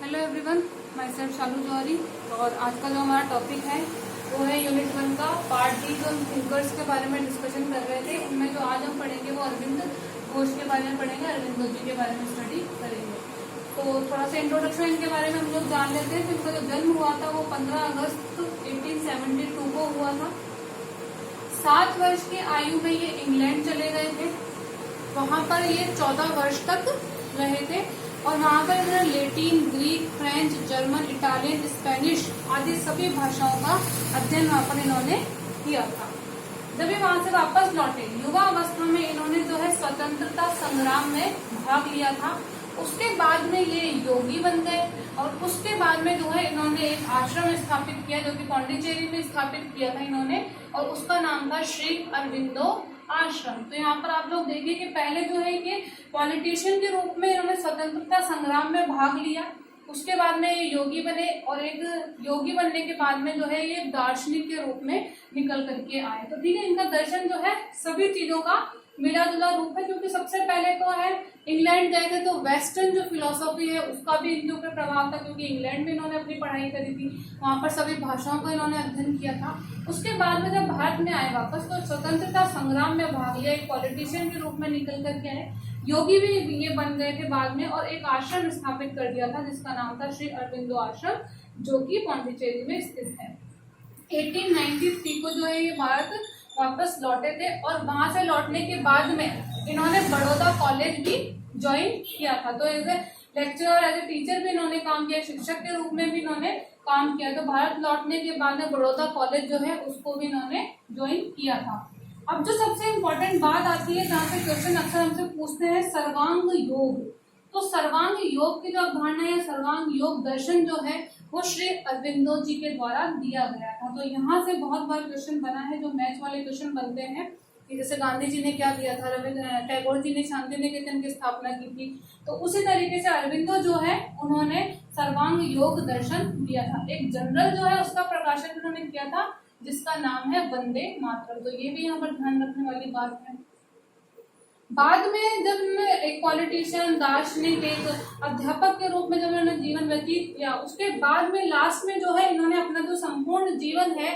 Hello everyone, my self शालू जौहरी। और आज का जो हमारा टॉपिक है वो है यूनिट 1 का पार्ट डी। जो हम थिंकर्स के बारे में डिस्कशन कर रहे थे, उनमें जो आज हम पढ़ेंगे वो अरविंद घोष के बारे में पढ़ेंगे, अरविंदो जी के बारे में स्टडी करेंगे। तो थोड़ा सा इंट्रोडक्शन इनके बारे में हम लोग जान लेते हैं। तो इनका जो जन्म हुआ था वो 15 अगस्त 1872 को हुआ था। 7 वर्ष की आयु में ये इंग्लैंड चले गए थे। वहां पर ये 14 वर्ष तक रहे थे और वहां पर इन्होंने Latin, Greek, French, German, Italian, Spanish आदि सभी भाषाओं का अध्ययन वहां पर इन्होंने किया था। जब ये वहां से वापस लौटे, युवा अवस्था में इन्होंने जो है स्वतंत्रता संग्राम में भाग लिया था। उसके बाद में ये योगी बन गए और उसके बाद में जो है इन्होंने एक आश्रम स्थापित किया जो कि पौंडीचेरी में स्थापित किया था इन्होंने, और उसका नाम था श्री अरविंदो आश्रम। तो यहाँ पर आप लोग देखिए कि पहले जो है कि पॉलिटिशियन के रूप में इन्होंने स्वतंत्रता संग्राम में भाग लिया, उसके बाद में ये योगी बने और एक योगी बनने के बाद में जो है ये दार्शनिक के रूप में निकल करके आए। तो ठीक है, इनका दर्शन जो है सभी चीजों का मिला जुला रूप है, क्योंकि सबसे पहले तो है इंग्लैंड गए थे तो वेस्टर्न जो फिलोसॉफी है उसका भी इनके ऊपर प्रभाव था, क्योंकि इंग्लैंड में इन्होंने अपनी पढ़ाई करी थी, वहां पर सभी भाषाओं को इन्होंने अध्ययन किया था। उसके बाद में जब भारत में आए वापस तो स्वतंत्रता संग्राम में भाग लिया, एक पॉलिटिशियन के रूप में निकल करके आए, योगी भी ये बन गए थे बाद में, और एक आश्रम स्थापित कर दिया था जिसका नाम था श्री अरविंदो आश्रम, जो कि पौंडीचेरी में स्थित है। 1893 को जो है ये भारत वापस लौटे थे और वहां से लौटने के बाद में इन्होंने बड़ौदा कॉलेज भी ज्वाइन किया था। तो as a lecturer, as a teacher भी इन्होंने काम किया, शिक्षक के रूप में भी इन्होंने काम किया। तो भारत लौटने के बाद में बड़ौदा कॉलेज जो है उसको भी इन्होंने ज्वाइन किया था। अब जो सबसे इम्पोर्टेंट बात आती है जहाँ पे क्वेश्चन अक्सर हमसे पूछते हैं, सर्वांग योग। तो सर्वांग योग की जो अवधारणा है, सर्वांग योग दर्शन जो है वो श्री अरविंदो जी के द्वारा दिया गया था। तो यहाँ से बहुत बार क्वेश्चन बना है, जो मैथ वाले क्वेश्चन बनते हैं कि जैसे गांधी जी ने क्या दिया था, रविंद्र टैगोर जी ने शांति निकेतन की स्थापना की थी, तो उसी तरीके से अरविंदो जो है उन्होंने सर्वांग योग दर्शन दिया था। एक जनरल जो है उसका प्रकाशन उन्होंने किया था जिसका नाम है वंदे मातरम। तो ये भी यहाँ पर ध्यान रखने वाली बात है। बाद में जब एक पॉलिटिशियन, दार्शनिक, एक अध्यापक के रूप में जब इन्होंने जीवन व्यतीत किया, उसके बाद में लास्ट में जो है इन्होंने अपना जो संपूर्ण जीवन है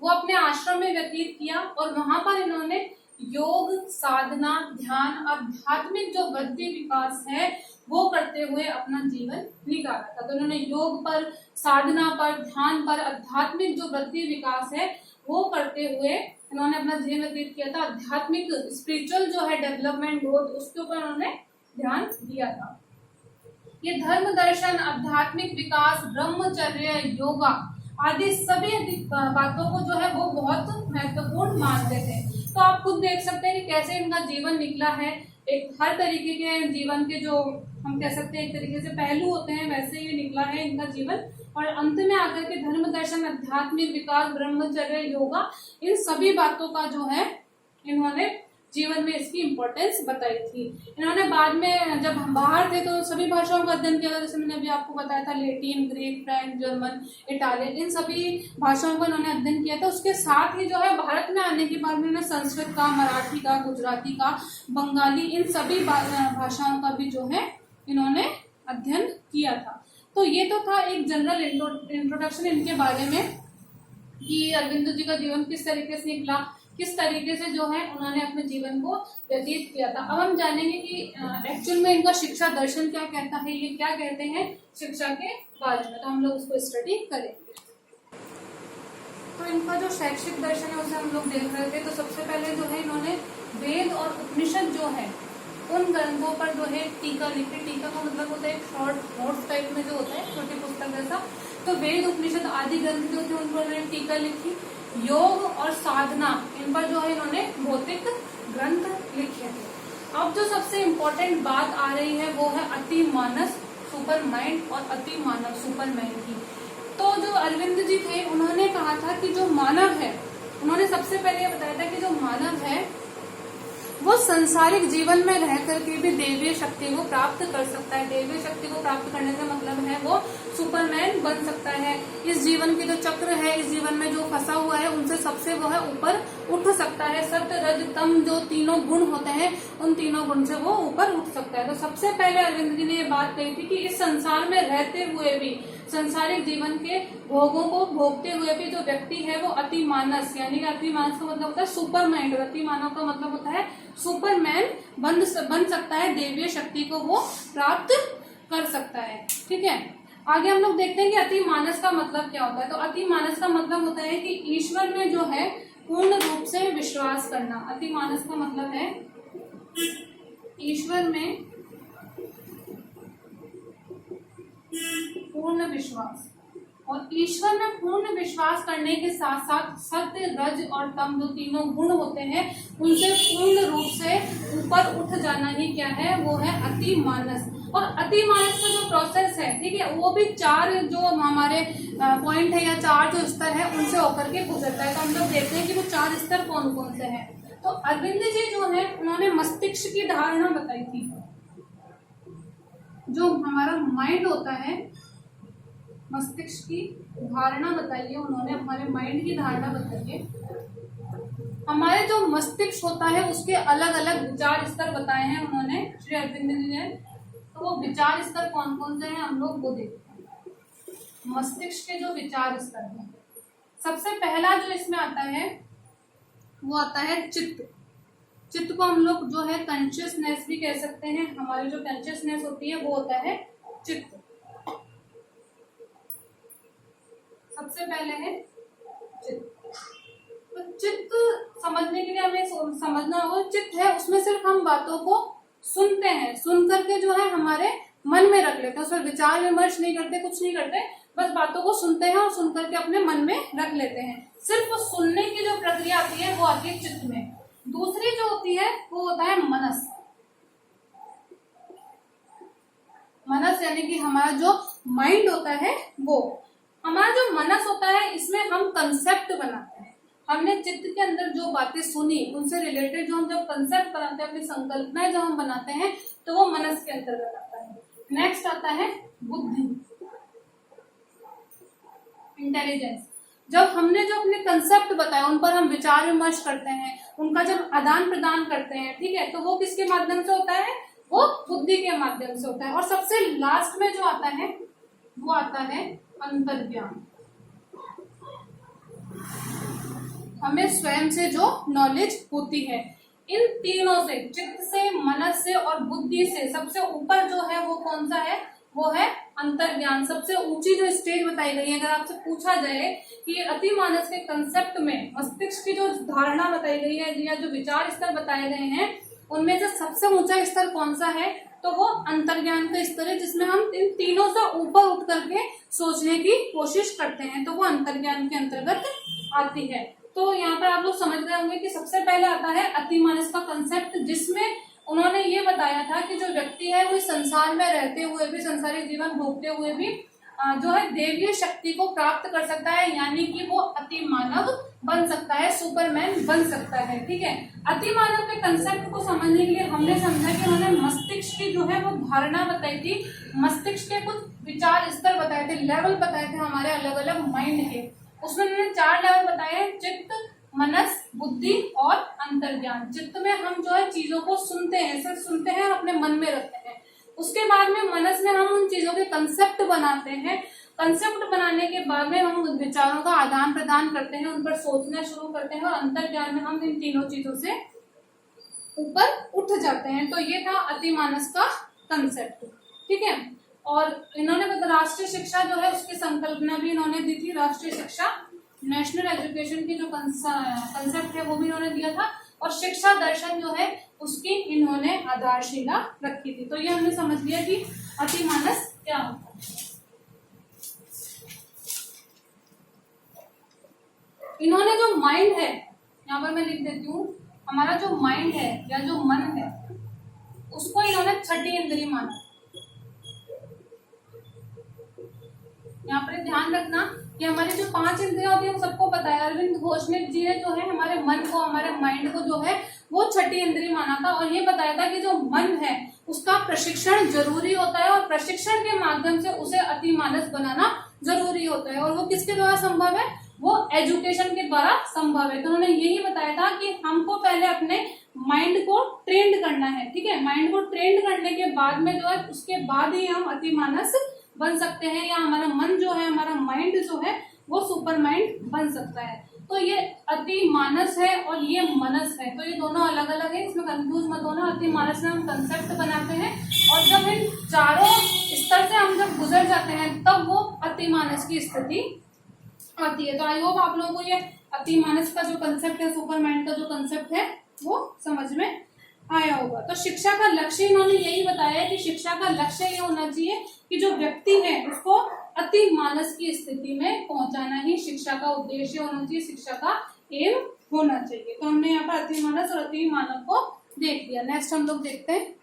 वो अपने आश्रम में व्यतीत किया और वहां पर इन्होंने योग, साधना, ध्यान, आध्यात्मिक जो वृद्धि विकास है वो करते हुए अपना जीवन निकाला था। तो इन्होंने योग पर, साधना पर, ध्यान पर, आध्यात्मिक जो वृद्धि विकास है वो करते हुए इन्होंने अपना जीवन व्यतीत किया था। आध्यात्मिक स्पिरिचुअल जो है डेवलपमेंट ग्रोथ, उसके ऊपर उन्होंने ध्यान दिया था। ये धर्म दर्शन, आध्यात्मिक विकास, ब्रह्मचर्य, योगा आदि सभी बातों को जो है वो बहुत महत्वपूर्ण मानते थे। तो आप खुद देख सकते हैं कि कैसे इनका जीवन निकला है। एक हर तरीके के जीवन के जो हम कह सकते हैं एक तरीके से पहलू होते हैं, वैसे ही निकला है इनका जीवन। और अंत में आकर के धर्म दर्शन, आध्यात्मिक विकास, ब्रह्मचर्य, योगा, इन सभी बातों का जो है इन्होंने जीवन में इसकी इम्पोर्टेंस बताई थी। इन्होंने बाद में जब हम बाहर थे तो सभी भाषाओं का अध्ययन किया था, जैसे मैंने अभी आपको बताया था, Latin, Greek, French, German, Italian, इन सभी भाषाओं का इन्होंने अध्ययन किया था। उसके साथ ही जो है भारत में आने के बाद में इन्होंने संस्कृत का, मराठी का, गुजराती का, बंगाली, इन सभी भाषाओं का भी जो है इन्होंने अध्ययन किया था। तो ये तो था एक जनरल इंट्रोडक्शन इनके बारे में कि अरविंदो जी का जीवन किस तरीके से निकला, किस तरीके से जो है उन्होंने अपने जीवन को व्यतीत किया था। अब हम जानेंगे कि एक्चुअल में इनका शिक्षा दर्शन क्या कहता है, ये क्या कहते हैं शिक्षा के बारे में। तो हम लोग उसको स्टडी करेंगे। तो इनका जो शैक्षिक दर्शन है उसे हम लोग देख रहे थे। तो सबसे पहले जो है इन्होंने वेद और उपनिषद जो है उन ग्रंथों पर जो है टीका लिखी। टीका का मतलब होता है शॉर्ट नोट्स टाइप में जो होता है, छोटी पुस्तक जैसा। तो वेद, उपनिषद आदि ग्रंथ जो थे उन पर उन्होंने टीका लिखी। योग और साधना, इन पर जो है इन्होंने भौतिक ग्रंथ लिखे थे। अब जो सबसे इम्पोर्टेंट बात आ रही है वो है अति मानस सुपर माइंड और अति मानव सुपरमैन की। तो जो अरविंद जी थे उन्होंने कहा था कि जो मानव है, उन्होंने सबसे पहले बताया था कि जो मानव है वो संसारिक जीवन में रह करके भी दैवीय शक्ति को प्राप्त कर सकता है। दैवीय शक्ति को प्राप्त करने का मतलब है वो सुपरमैन बन सकता है। इस जीवन की जो चक्र है, इस जीवन में जो फंसा हुआ है, उनसे सबसे वो है ऊपर उठ सकता है। सत्य रज तम जो तीनों गुण होते हैं, उन तीनों गुण से वो ऊपर उठ सकता है। तो सबसे पहले अरविंद जी ने ये बात कही थी कि इस संसार में रहते हुए भी, संसारिक जीवन के भोगों को भोगते हुए भी जो व्यक्ति है वो अति मानस, यानी कि अति मानस का मतलब होता है सुपर माइंड, अति मानव का मतलब होता है सुपरमैन बन सकता है। दैवीय शक्ति को वो प्राप्त कर सकता है। ठीक है, आगे हम लोग देखते हैं कि अति मानस का मतलब क्या होता है। तो अति मानस का मतलब होता है कि ईश्वर में जो है पूर्ण रूप से विश्वास करना। अति मानस का मतलब है ईश्वर में पूर्ण विश्वास। और ईश्वर में पूर्ण विश्वास करने के साथ साथ सत्य, रज और तम जो तीनों गुण होते हैं, उनसे पूर्ण रूप से ऊपर उठ जाना ही क्या है, वो है अति मानस। और अति मानस का जो प्रोसेस है, ठीक है, वो भी 4 जो हमारे पॉइंट है या 4 जो स्तर है, उनसे होकर के गुजरता है। तो हम लोग देखते हैं कि वो 4 स्तर कौन कौन से हैं। तो अरविंद जी जो है उन्होंने मस्तिष्क की धारणा बताई थी। जो हमारा माइंड होता है, मस्तिष्क की धारणा बताइए उन्होंने, हमारे माइंड की धारणा बताइए। हमारे जो मस्तिष्क होता है उसके अलग अलग विचार स्तर बताए हैं उन्होंने, श्री अरविंद जी ने। तो वो विचार स्तर कौन कौन से हैं हम लोग वो देखते हैं। मस्तिष्क के जो विचार स्तर हैं, सबसे पहला जो इसमें आता है वो आता है चित्त। चित्त को हम लोग जो है कॉन्शियसनेस भी कह सकते हैं। हमारी जो कॉन्शियसनेस होती है वो होता है चित्त। सबसे पहले है चित्त। तो चित्त समझने के लिए हमें समझना होगा, चित्त है उसमें सिर्फ हम बातों को सुनते हैं, सुन करके जो है हमारे मन में रख लेते हैं, उस पर विचार विमर्श नहीं करते, कुछ नहीं करते, बस बातों को सुनते हैं और सुन करके अपने मन में रख लेते हैं। सिर्फ सुनने की जो प्रक्रिया आती है वो आती है चित्त में। दूसरी जो होती है वो होता है मनस। मनस यानी कि हमारा जो माइंड होता है वो, हमारा जो मनस होता है इसमें हम कंसेप्ट बनाते हैं। हमने चित्त के अंदर जो बातें सुनी उनसे रिलेटेड जो हम जब कंसेप्ट बनाते हैं, अपनी संकल्पनाएं जब हम बनाते हैं, तो वो मनस के अंतर्गत आता है। नेक्स्ट आता है बुद्धि, इंटेलिजेंस। जब हमने जो अपने कंसेप्ट बताया उन पर हम विचार विमर्श करते हैं, उनका जब आदान प्रदान करते हैं, ठीक है, तो वो किसके माध्यम से होता है, वो बुद्धि के माध्यम से होता है। और सबसे लास्ट में जो आता है वो आता है अंतर्ज्ञान। हमें स्वयं से जो नॉलेज होती है, इन तीनों से, चित्त से, मनस से और बुद्धि से सबसे ऊपर जो है वो कौन सा है, वो है अंतर्ज्ञान। सबसे ऊंची जो स्टेज बताई गई है, अगर आपसे पूछा जाए कि अति मानस के कंसेप्ट में मस्तिष्क की जो धारणा बताई गई है या जो विचार स्तर बताए गए हैं, उनमें से सबसे ऊंचा स्तर कौन सा है, तो वो अंतर्ज्ञान का स्तर है, जिसमें हम इन तीनों से ऊपर उठ करके सोचने की कोशिश करते हैं, तो वो अंतर्ज्ञान के अंतर्गत आती है। तो यहाँ पर आप लोग समझ गए होंगे कि सबसे पहले आता है अतिमानस का कंसेप्ट, जिसमें उन्होंने ये बताया था कि जो व्यक्ति है वो संसार में रहते हुए भी, संसारिक जीवन भोगते हुए भी जो है दैवीय शक्ति को प्राप्त कर सकता है, यानी कि वो अति मानव बन सकता है, सुपरमैन बन सकता है। ठीक है, अति मानव के कंसेप्ट को समझने के लिए हमने समझा कि उन्होंने मस्तिष्क की जो है वो धारणा बताई थी, मस्तिष्क के कुछ विचार स्तर बताए थे, लेवल बताए थे हमारे अलग अलग माइंड के। उसमें उन्होंने 4 लेवल बताए, चित्त, मनस, बुद्धि और अंतर्ज्ञान। चित्त में हम जो है चीजों को सुनते हैं, सिर्फ सुनते हैं और अपने मन में रखते हैं। उसके बाद में मनस में हम उन चीजों के कंसेप्ट बनाते हैं। कंसेप्ट बनाने के बाद में हम विचारों का आदान प्रदान करते हैं, उन पर सोचना शुरू करते हैं, और अंतर्ज्ञान में हम इन तीनों चीजों से ऊपर उठ जाते हैं। तो ये था अतिमानस का कंसेप्ट। ठीक है, और इन्होंने राष्ट्रीय शिक्षा जो है उसकी संकल्पना भी इन्होंने दी थी। राष्ट्रीय शिक्षा, नेशनल एजुकेशन की जो कंसेप्ट है वो भी इन्होंने दिया था, और शिक्षा दर्शन जो है उसकी इन्होंने आधारशिला रखी थी। तो ये हमने समझ लिया कि अतिमानस क्या होता है। इन्होंने जो माइंड है, यहाँ पर मैं लिख देती हूँ, हमारा जो माइंड है या जो मन है उसको इन्होंने छठी इंद्रिय माना। यहाँ पर ध्यान रखना कि हमारी जो 5 इंद्रियां होती है वो सबको पता है। अरविंद घोष ने जी ने जो है हमारे मन को, हमारे माइंड को जो है वो छठी इंद्री माना था और ये बताया था कि जो मन है उसका प्रशिक्षण जरूरी होता है और प्रशिक्षण के माध्यम से उसे अति मानस बनाना जरूरी होता है। और वो किसके द्वारा संभव है? वो एजुकेशन के द्वारा संभव है। तो उन्होंने यही बताया था कि हमको पहले अपने माइंड को ट्रेंड करना है, ठीक है। माइंड को ट्रेंड करने के बाद में जो है उसके बाद ही हम अति मानस बन सकते हैं, या हमारा मन जो है, हमारा माइंड जो है वो सुपर माइंड बन सकता है। तो ये अति मानस है और ये मनस है, तो ये दोनों अलग अलग है, इसमें कंफ्यूज मत होना। अति मानस में हम कंसेप्ट बनाते हैं और जब इन चारों स्तर से हम जब गुजर जाते हैं तब वो अति मानस की स्थिति आती है। तो आई होप आप लोगों को ये अति मानस का जो कंसेप्ट है, सुपर माइंड का जो कंसेप्ट है वो समझ में आया होगा। तो शिक्षा का लक्ष्य इन्होंने यही बताया है कि शिक्षा का लक्ष्य ये होना चाहिए कि जो व्यक्ति है उसको अति मानस की स्थिति में पहुंचाना ही शिक्षा का उद्देश्य होना चाहिए, शिक्षा का एम होना चाहिए। तो हमने यहाँ पर अति मानस और अति मानव को देख लिया। नेक्स्ट हम लोग देखते हैं।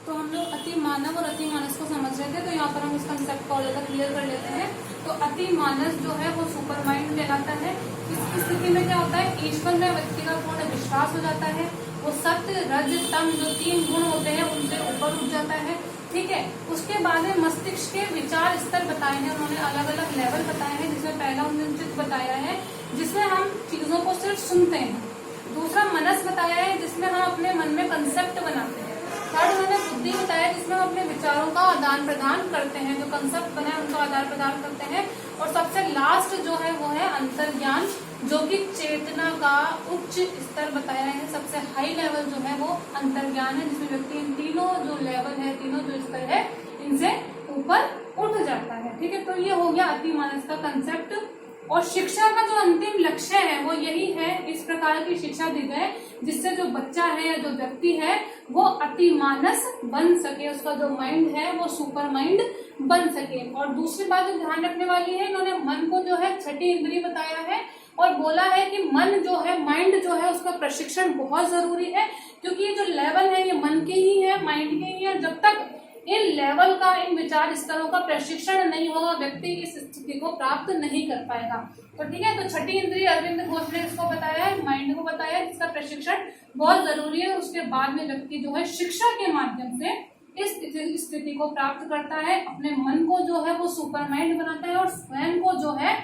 तो हम लोग अति मानव और अति मानस को समझ रहे थे, तो यहाँ पर हम इस कंसेप्ट को और ज्यादा क्लियर कर लेते हैं। तो अति मानस जो है वो सुपर माइंड कहलाता है। इस स्थिति में क्या होता है, ईश्वर में व्यक्ति का पूर्ण विश्वास हो जाता है, वो सत्य रज तम जो 3 गुण होते हैं उनसे ऊपर उठ जाता है, ठीक है। उसके बाद में मस्तिष्क के विचार स्तर बताए हैं उन्होंने, अलग अलग लेवल बताए हैं, जिसमें पहला उन्होंने चित्त बताया है जिसमें हम चीजों को सिर्फ सुनते हैं। दूसरा मनस बताया है जिसमें हम अपने मन में कंसेप्ट बनाते हैं। थर्ड उन्होंने बुद्धि बताया जिसमें हम अपने विचारों का आदान प्रदान करते हैं, जो कंसेप्ट बना है उनका आदान प्रदान करते हैं। और सबसे लास्ट जो है वो है अंतर्ज्ञान, जो कि चेतना का उच्च स्तर बताया है। सबसे हाई लेवल जो है वो अंतर्ज्ञान है, जिसमें व्यक्ति इन तीनों जो लेवल है, तीनों जो स्तर है, इनसे ऊपर उठ जाता है, ठीक है। तो ये हो गया अति मानस का कंसेप्ट। और शिक्षा का जो अंतिम लक्ष्य है वो यही है, इस प्रकार की शिक्षा दी जाए जिससे जो बच्चा है या जो व्यक्ति है वो अति मानस बन सके, उसका जो माइंड है वो सुपर माइंड बन सके। और दूसरी बात जो ध्यान रखने वाली है, इन्होंने मन को जो है छठी इंद्री बताया है और बोला है कि मन जो है, माइंड जो है, उसका प्रशिक्षण बहुत जरूरी है, क्योंकि ये जो लेवल है ये मन के ही है, माइंड के ही है। जब तक इन लेवल का, इन विचार स्तरों का प्रशिक्षण नहीं होगा व्यक्ति इस स्थिति को प्राप्त नहीं कर पाएगा। तो ठीक है, तो छठी इंद्रिय अरविंद घोष ने इसको बताया है, माइंड को बताया है, जिसका प्रशिक्षण बहुत जरूरी है। उसके बाद में व्यक्ति जो है शिक्षा के माध्यम से इस स्थिति को प्राप्त करता है, अपने मन को जो है वो सुपर माइंड बनाता है और स्वयं को जो है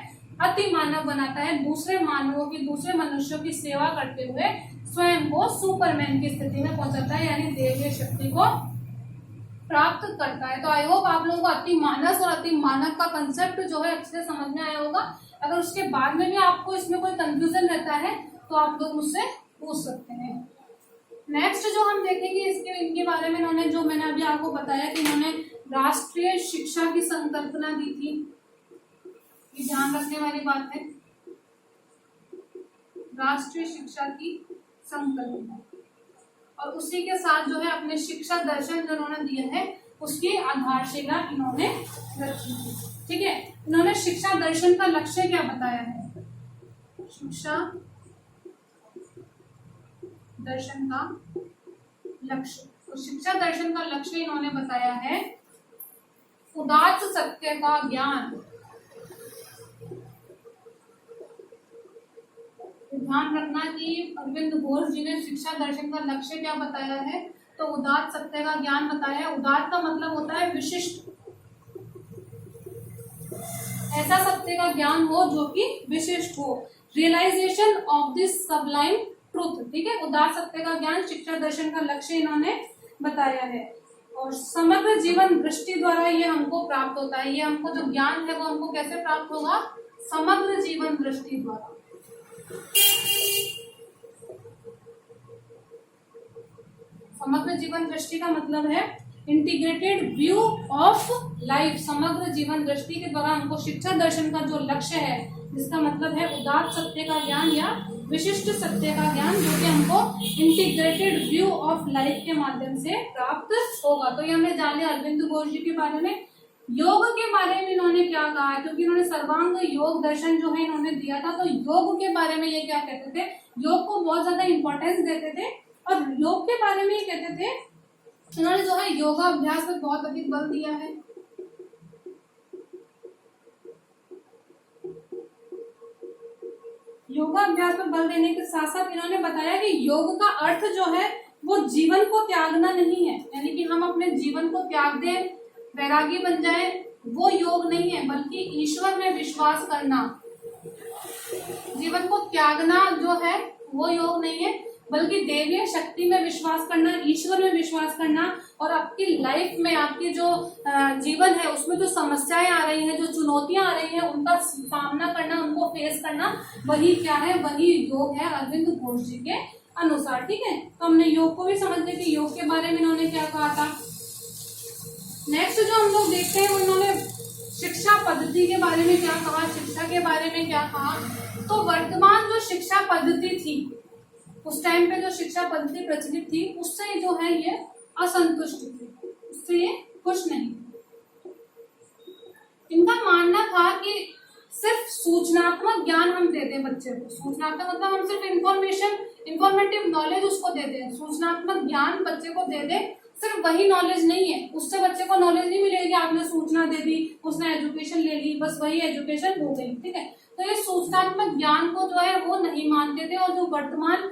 अति मानव बनाता है, दूसरे मानवों की, दूसरे मनुष्यों की सेवा करते हुए स्वयं को सुपरमैन की स्थिति में पहुंचाता है, यानी देवीय शक्ति को प्राप्त करता है। तो आई होप आप लोगों को अति मानस और अति मानव का कंसेप्ट जो है अच्छे से समझ में आया होगा। अगर उसके बाद में भी आपको इसमें कोई कंफ्यूजन रहता है तो आप लोग मुझसे पूछ सकते हैं। नेक्स्ट जो हम देखेंगे इनके बारे में, इन्होंने जो मैंने अभी आपको बताया कि इन्होंने राष्ट्रीय शिक्षा की संकल्पना दी थी, ये ध्यान रखने वाली बात है, राष्ट्रीय शिक्षा की संकल्पना। और उसी के साथ जो है अपने शिक्षा दर्शन जो उन्होंने दिए हैं उसकी आधारशिला इन्होंने रखी थी, ठीक है। इन्होंने शिक्षा दर्शन का लक्ष्य क्या बताया है, शिक्षा दर्शन का लक्ष्य, तो शिक्षा दर्शन का लक्ष्य इन्होंने बताया है उदात्त सत्य का ज्ञान। ध्यान रखना कि अरविंद घोष जी ने शिक्षा दर्शन का लक्ष्य क्या बताया है, तो उदात्त सत्य का ज्ञान बताया है। उदात्त का मतलब होता है विशिष्ट, ऐसा सत्य का ज्ञान हो जो कि विशिष्ट हो, realization of this sublime truth, ठीक है। उदात्त सत्य का ज्ञान शिक्षा दर्शन का लक्ष्य इन्होंने बताया है। और समग्र जीवन दृष्टि द्वारा ये हमको प्राप्त होता है, ये हमको जो ज्ञान है वो हमको कैसे प्राप्त होगा, समग्र जीवन दृष्टि द्वारा। समग्र जीवन दृष्टि का मतलब है इंटीग्रेटेड व्यू ऑफ लाइफ। समग्र जीवन दृष्टि के द्वारा हमको शिक्षा दर्शन का जो लक्ष्य है, जिसका मतलब है उदात्त सत्य का ज्ञान या विशिष्ट सत्य का ज्ञान, जो कि हमको इंटीग्रेटेड व्यू ऑफ लाइफ के माध्यम से प्राप्त होगा। तो ये हमने जान लिया अरविंद घोष जी के बारे में। योग के बारे में इन्होंने क्या कहा है, क्योंकि इन्होंने सर्वांग योग दर्शन जो है इन्होंने दिया था, तो योग के बारे में ये क्या कहते थे, योग को बहुत ज्यादा इंपॉर्टेंस देते थे और योग के बारे में ये कहते थे, इन्होंने जो है योगाभ्यास पर बहुत अधिक बल दिया है। योगाभ्यास पर बल देने के साथ साथ इन्होंने बताया कि योग का अर्थ जो है वो जीवन को त्यागना नहीं है, यानी कि हम अपने जीवन को त्याग दें, वैरागी बन जाए, वो योग नहीं है, बल्कि ईश्वर में विश्वास करना। जीवन को त्यागना जो है वो योग नहीं है, बल्कि देवीय शक्ति में विश्वास करना, ईश्वर में विश्वास करना, और आपकी लाइफ में आपकी जो जीवन है उसमें जो समस्याएं आ रही हैं, जो चुनौतियां आ रही हैं, उनका सामना करना, उनको फेस करना, वही क्या है, वही योग है अरविंद घोष जी के अनुसार। ठीक है, तो हमने योग को भी समझ लिया कि योग के बारे में इन्होंने क्या कहा था। नेक्स्ट जो हम लोग देखते हैं वो इन्होंने शिक्षा पद्धति के बारे में क्या कहा, शिक्षा के बारे में क्या कहा। तो वर्तमान जो शिक्षा पद्धति थी, उस टाइम पे जो शिक्षा पद्धति प्रचलित थी, उससे जो है ये असंतुष्ट थे, उससे ये खुश नहीं। इनका मानना था कि सिर्फ सूचनात्मक ज्ञान हम दे दें बच्चे को, सूचनात्मक मतलब हम सिर्फ इंफॉर्मेटिव नॉलेज उसको दे दें, सूचनात्मक ज्ञान बच्चे को दे दें, सिर्फ वही नॉलेज नहीं है, उससे बच्चे को नॉलेज नहीं मिलेगी। आपने सूचना दे दी, उसने एजुकेशन ले ली, बस वही एजुकेशन हो गई। ठीक है, तो ये सूचनात्मक ज्ञान को जो है वो नहीं मानते थे, और जो वर्तमान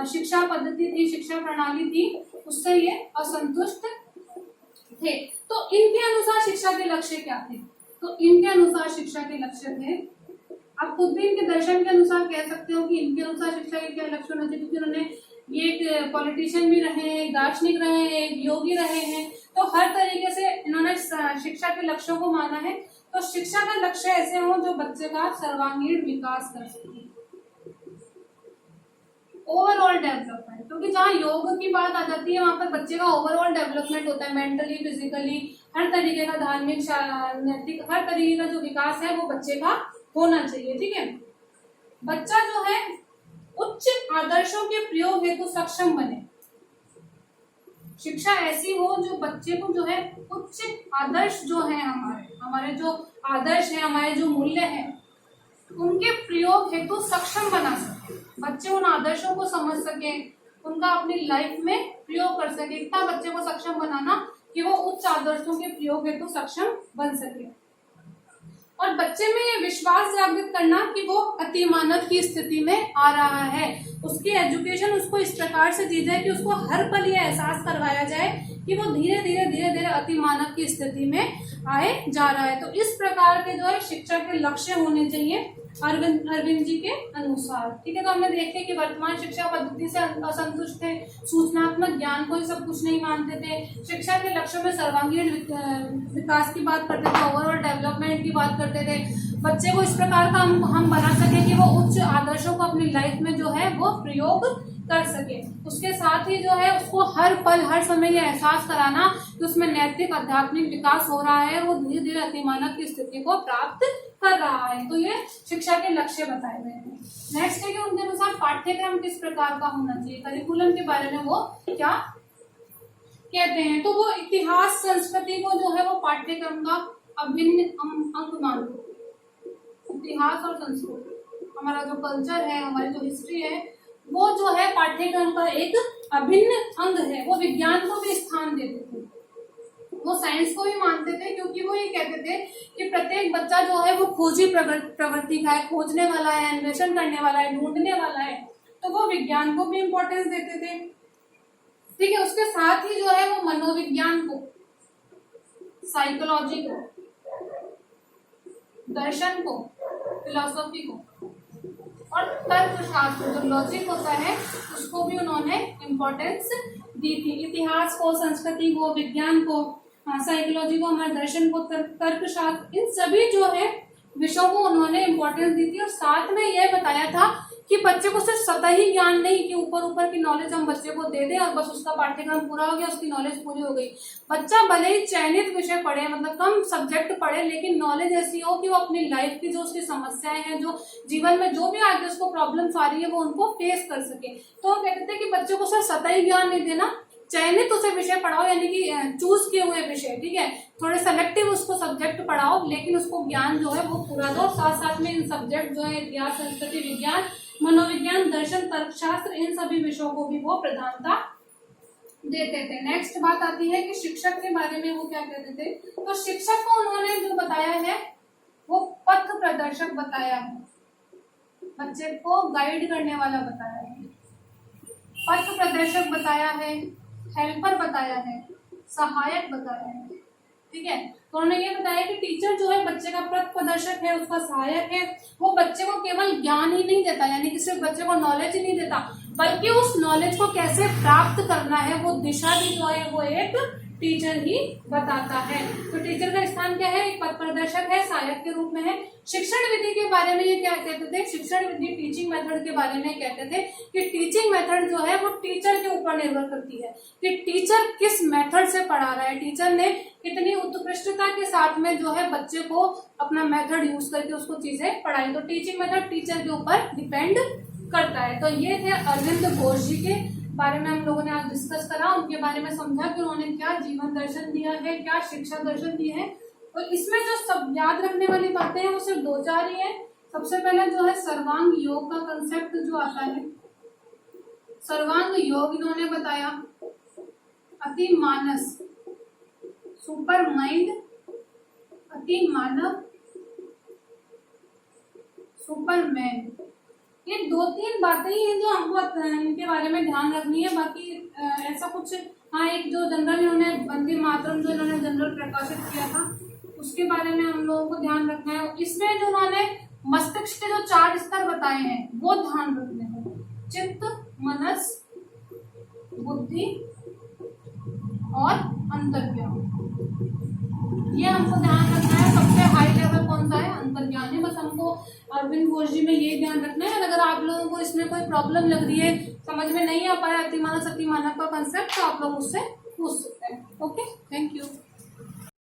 शिक्षा पद्धति थी, शिक्षा प्रणाली थी, उससे ये असंतुष्ट थे। तो इनके अनुसार शिक्षा के लक्ष्य क्या थे? तो इनके अनुसार शिक्षा के लक्ष्य थे, आप खुद भी इनके दर्शन के अनुसार कह सकते हो कि इनके अनुसार शिक्षा के क्या लक्ष्य होना चाहिए, क्योंकि उन्होंने ये एक पॉलिटिशियन भी रहे हैं, एक दार्शनिक रहे हैं, एक योगी रहे हैं, तो हर तरीके से इन्होंने शिक्षा के लक्ष्यों को माना है। तो शिक्षा का लक्ष्य ऐसे हो जो बच्चे का सर्वांगीण विकास कर सके, ओवरऑल डेवलपमेंट, क्योंकि जहाँ योग की बात आ जाती है वहां पर बच्चे का ओवरऑल डेवलपमेंट होता है, मेंटली, फिजिकली, हर तरीके का, धार्मिक, नैतिक, हर तरीके का जो विकास है वो बच्चे का होना चाहिए। ठीक है, बच्चा जो है उच्च आदर्शों के प्रयोग हेतु सक्षम बने, शिक्षा ऐसी हो जो बच्चे को जो है उच्च आदर्श जो है, हमारे जो आदर्श है, हमारे जो मूल्य है, उनके प्रयोग हेतु सक्षम बना सके, बच्चे उन आदर्शों को समझ सके, उनका अपनी लाइफ में प्रयोग कर सके। इतना बच्चे को सक्षम बनाना कि वो उच्च आदर्शों के प्रयोग हेतु सक्षम बन सके, और बच्चे में ये विश्वास जागृत करना कि वो अतिमानव की स्थिति में आ रहा है। उसकी एजुकेशन उसको इस प्रकार से दी जाए कि उसको हर पल ये एहसास करवाया जाए कि वो धीरे धीरे अतिमानव की स्थिति में आए जा रहा है। तो इस प्रकार के जो है शिक्षा के लक्ष्य होने चाहिए अरविंद जी के अनुसार। ठीक है, तो हमने देखे कि वर्तमान शिक्षा पद्धति से असंतुष्ट थे, सूचनात्मक ज्ञान को ही सब कुछ नहीं मानते थे, शिक्षा के लक्ष्यों में सर्वांगीण विकास की बात करते थे, ओवरऑल डेवलपमेंट की बात करते थे, बच्चे को इस प्रकार का हम बना सके कि वो उच्च आदर्शों को अपनी लाइफ में जो है वो प्रयोग कर सके। उसके साथ ही जो है उसको हर पल हर समय ये एहसास कराना कि उसमें नैतिक आध्यात्मिक विकास हो रहा है, वो धीरे धीरे अतिमानव की स्थिति को प्राप्त कर रहा है। तो ये शिक्षा के लक्ष्य बताए गए हैं। नेक्स्ट है कि उनके अनुसार पाठ्यक्रम किस प्रकार का होना चाहिए, करिकुलम के बारे में वो क्या कहते हैं। तो वो इतिहास संस्कृति को जो है वो पाठ्यक्रम का अभिन्न अंग मानते, इतिहास और संस्कृति, हमारा जो कल्चर है, हमारी जो हिस्ट्री है, वो जो है पाठ्यक्रम का एक अभिन्न अंग है। वो विज्ञान को भी स्थान देते थे, वो साइंस को भी मानते थे, क्योंकि वो ये कहते थे कि प्रत्येक बच्चा जो है वो खोजी प्रवृत्ति का है, खोजने वाला है, अन्वेषण करने वाला है, ढूंढने वाला है, तो वो विज्ञान को भी इम्पोर्टेंस देते थे। ठीक है, उसके साथ ही जो है वो मनोविज्ञान को, साइकोलॉजी को, दर्शन को, फिलॉसफी को, और तर्कशास्त्र जो लॉजिक होता है उसको भी उन्होंने इम्पोर्टेंस दी थी। इतिहास को, संस्कृति को, विज्ञान को, साइकोलॉजी को, हमारे दर्शन को, तर्कशास्त्र, इन सभी जो है विषयों को उन्होंने इम्पोर्टेंस दी थी। और साथ में यह बताया था कि बच्चे को सिर्फ सतही ज्ञान नहीं कि ऊपर की नॉलेज हम बच्चे को दे दें और बस उसका पाठ्यक्रम पूरा हो गया, उसकी नॉलेज पूरी हो गई। बच्चा भले ही चयनित विषय पढ़े, मतलब कम सब्जेक्ट पढ़े, लेकिन नॉलेज ऐसी हो कि वो अपनी लाइफ की जो उसकी समस्याएं हैं, जो जीवन में जो भी आगे उसको प्रॉब्लम्स आ रही है, वो उनको फेस कर सके। तो वो कहते थे कि बच्चे को सिर्फ सतही ज्ञान नहीं देना, चयनित उसे विषय पढ़ाओ, यानी कि चूज किए हुए विषय, ठीक है, थोड़े सेलेक्टिव उसको सब्जेक्ट पढ़ाओ, लेकिन उसको ज्ञान जो है वो पूरा दो। साथ साथ में इन सब्जेक्ट जो है इतिहास, संस्कृति, विज्ञान, मनोविज्ञान, दर्शन, तर्कशास्त्र, इन सभी विषयों को भी वो प्रधानता देते थे। नेक्स्ट बात आती है कि शिक्षक के बारे में वो क्या कहते थे। तो शिक्षक को उन्होंने जो बताया है वो पथ प्रदर्शक बताया है। बच्चे को गाइड करने वाला बताया है, पथ प्रदर्शक बताया है, हेल्पर बताया है, सहायक बताया है। ठीक है, तो उन्होंने ये बताया कि टीचर जो है बच्चे का पथ प्रदर्शक है, उसका सहायक है। वो बच्चे को केवल ज्ञान ही नहीं देता, यानी कि सिर्फ बच्चे को नॉलेज ही नहीं देता, बल्कि उस नॉलेज को कैसे प्राप्त करना है वो दिशा भी जो है वो एक टीचर ही बताता है। तो टीचर का स्थान क्या है, एक पथ प्रदर्शक है, सहायक के रूप में है। शिक्षण विधि के बारे में ये क्या कहते थे, शिक्षण विधि टीचिंग मेथड के बारे में कहते थे कि टीचिंग मेथड जो है वो टीचर के ऊपर निर्भर करती है कि टीचर किस मेथड से पढ़ा रहा है, टीचर ने कितनी उत्कृष्टता के साथ में जो है बच्चे को अपना मेथड यूज करके उसको चीजें पढ़ाई। तो टीचिंग मेथड टीचर के ऊपर डिपेंड करता है। तो ये थे अरविंद घोष जी के बारे में हम लोगों ने आज डिस्कस करा, उनके बारे में समझा कि उन्होंने क्या जीवन दर्शन दिया है, क्या शिक्षा दर्शन दिए हैं। तो इसमें जो सब याद रखने वाली बातें हैं वो सिर्फ 2-4 ही है। सबसे पहले जो है सर्वांग योग का कंसेप्ट जो आता है, सर्वांग योग इन्होंने बताया, अति मानस, सुपर माइंड, अति मानव, सुपरमैन, ये 2-3 बातें ही हैं जो हमको इनके बारे में ध्यान रखनी है। बाकी ऐसा कुछ, हाँ एक जो जनरल इन्होंने वंदे मातरम जो इन्होंने जनरल प्रकाशित किया था उसके बारे में हम लोगों को ध्यान रखना है। इसमें जो उन्होंने मस्तिष्क के जो 4 स्तर बताए हैं वो ध्यान रखने हैं, चित्त, मनस, बुद्धि और अंतर्ज्ञान, ये हमको ध्यान रखना है। सबसे हाई लेवल कौन सा है, अंतर्ज्ञान है। बस हमको अरविंद घोष जी में ये ध्यान रखना है। अगर आप लोगों को इसमें कोई प्रॉब्लम लग रही है, समझ में नहीं आ पाया अतिमानव सतिमानव का कंसेप्ट, तो आप लोग उससे पूछ सकते हैं। Okay, thank you.